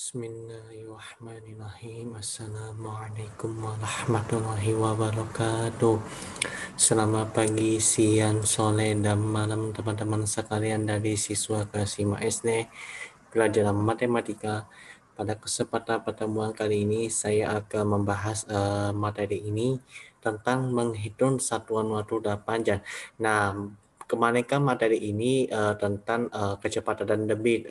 Bismillahirrahmanirrahim. Assalamualaikum warahmatullahi wabarakatuh. Selamat pagi, siang, sore, dan malam teman-teman sekalian dari siswa kelas 5 SD pelajaran matematika. Pada kesempatan pertemuan kali ini saya akan membahas materi ini tentang menghitung satuan waktu dan panjang. Nah, kemarin kan materi ini tentang kecepatan dan debit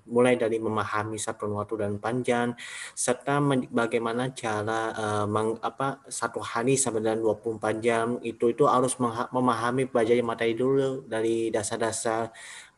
mulai dari memahami satuan waktu dan panjang serta bagaimana cara satu hari sama dengan 24 jam itu harus memahami belajar materi dulu dari dasar-dasar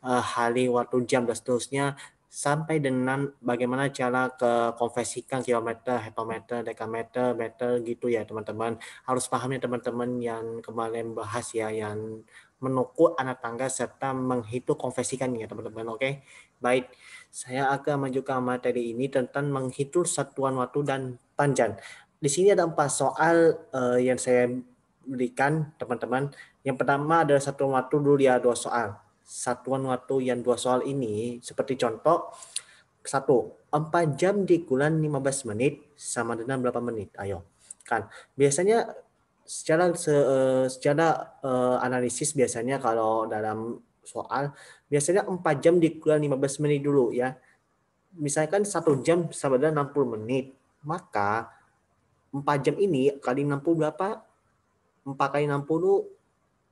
hari, waktu, jam dan seterusnya sampai dengan bagaimana cara konversikan kilometer, hektometer, dekameter, meter gitu ya teman-teman. Harus paham ya teman-teman yang kemarin bahas ya, yang menukul anak tangga serta menghitung konversikannya teman-teman. Oke, baik. Saya akan menunjukkan materi ini tentang menghitung satuan waktu dan panjang. Di sini ada 4 soal yang saya berikan teman-teman. Yang pertama adalah satuan waktu dulu ya, 2 soal. Satuan waktu yang 2 soal ini seperti contoh 4 jam dikurangi 15 menit sama dengan berapa menit? Ayo. Kan biasanya secara analisis biasanya kalau dalam soal biasanya 4 jam dikurangi 15 menit dulu ya. Misalkan 1 jam sama dengan 60 menit. Maka 4 jam ini kali 60 berapa? 4 kali 60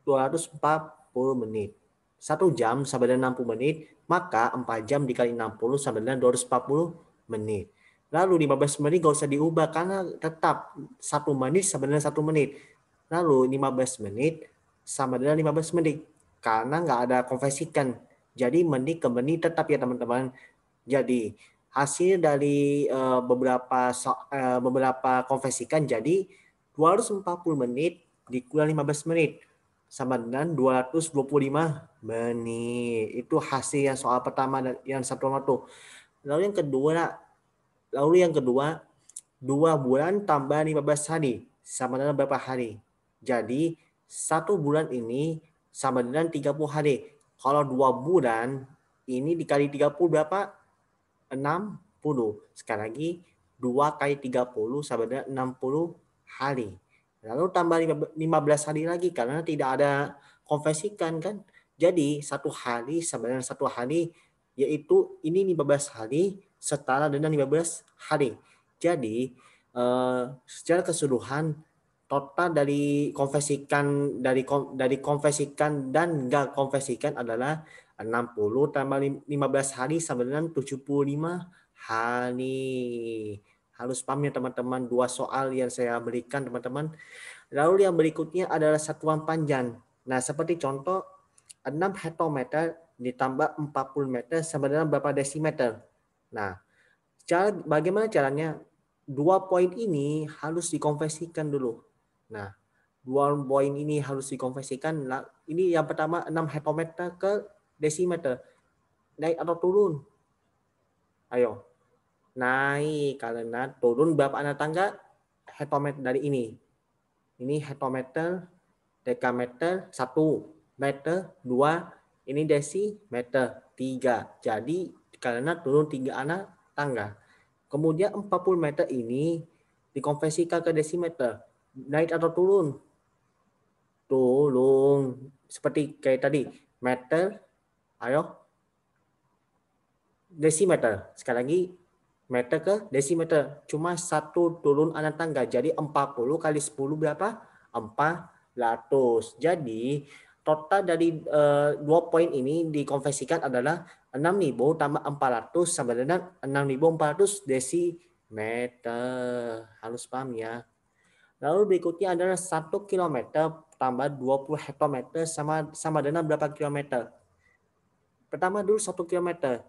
240 menit. 1 jam sama dengan 60 menit, maka 4 jam dikali 60 sama dengan 240 menit. Lalu 15 menit gak usah diubah karena tetap 1 menit sama dengan 1 menit. Lalu 15 menit sama dengan 15 menit karena nggak ada konversikan. Jadi menit ke menit tetap ya teman-teman. Jadi hasil dari beberapa konversikan jadi 240 menit dikurang 15 menit sama dengan 225 menit. Itu hasil yang soal pertama yang satu waktu. Lalu yang kedua 2 bulan tambah 15 hari sama dengan berapa hari? Jadi 1 bulan ini sama dengan 30 hari. Kalau 2 bulan ini dikali 30 berapa? 60. Sekali lagi 2 kali 30 sama dengan 60 hari. Lalu tambah 15 hari lagi karena tidak ada konversikan kan. Jadi 1 hari sama dengan 1 hari yaitu ini 15 hari setara dengan 15 hari. Jadi secara keseluruhan total dari konversikan dan enggak konversikan adalah 60 tambah 15 hari sama dengan 75 hari. Harus paham ya teman-teman 2 soal yang saya berikan teman-teman. Lalu yang berikutnya adalah satuan panjang. Nah, seperti contoh 6 hektometer ditambah 40 meter sama dengan berapa desimeter. Nah, bagaimana caranya? 2 poin ini harus dikonversikan dulu. Nah, 2 poin ini harus dikonversikan. Nah, ini yang pertama 6 hektometer ke desimeter. Naik atau turun? Ayo. Naik karena turun berapa anak tangga? Hektometer dari ini. Ini hektometer, dekameter 1, meter 2, ini desimeter 3. Jadi karena turun 3 anak tangga. Kemudian 40 meter ini dikonversikan ke desimeter. Naik atau turun? Turun. Seperti kayak tadi, meter, ayo, desimeter. Sekali lagi, meter ke desimeter. Cuma 1 turun anak tangga. Jadi 40 kali 10 berapa? 400. Jadi total dari 2 poin ini dikonversikan adalah 6.000 tambah 400 sama dengan 6.400 desimeter. Harus paham ya. Lalu berikutnya adalah 1 kilometer tambah 20 hektometer sama dengan berapa kilometer? Pertama dulu 1 kilometer.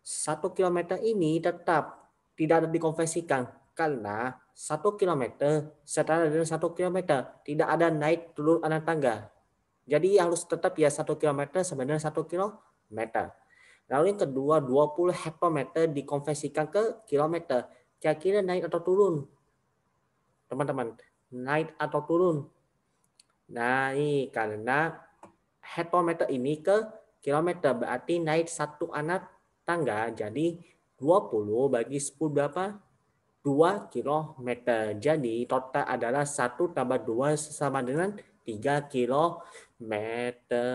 1 kilometer ini tetap tidak ada dikonversikan karena 1 kilometer setara dengan 1 kilometer. Tidak ada naik turun anak tangga. Jadi harus tetap ya 1 kilometer sama dengan 1 kilometer. Lalu yang kedua 20 hektometer dikonversikan ke kilometer. Kira-kira naik atau turun? Teman-teman, naik atau turun? Naik karena hektometer ini ke kilometer berarti naik 1 anak tangga. Jadi 20 bagi 10 berapa? 2 kilometer. Jadi total adalah 1 tambah 2 sama dengan 3 kilometer.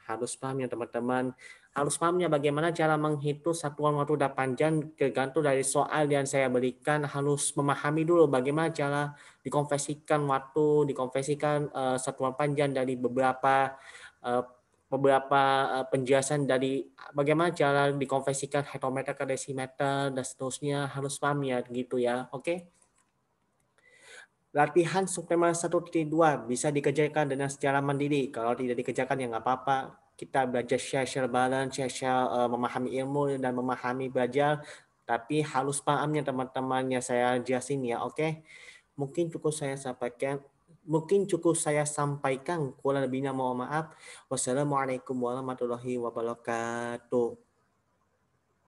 Harus paham ya teman-teman. Harus pahamnya bagaimana cara menghitung satuan waktu dan panjang tergantung dari soal yang saya berikan. Harus memahami dulu bagaimana cara dikonversikan waktu, dikonversikan satuan panjang dari beberapa penjelasan dari bagaimana cara dikonversikan hektometer ke desimeter dan seterusnya, harus paham ya gitu ya. Oke. Latihan suplemen 1.2 bisa dikerjakan dengan secara mandiri. Kalau tidak dikerjakan ya nggak apa-apa. Kita belajar share balance, share memahami ilmu dan memahami belajar. Tapi harus pahamnya teman-teman yang saya jelasin ya. Oke. Mungkin cukup saya sampaikan. Kurang lebihnya mohon maaf. Wassalamualaikum warahmatullahi wabarakatuh.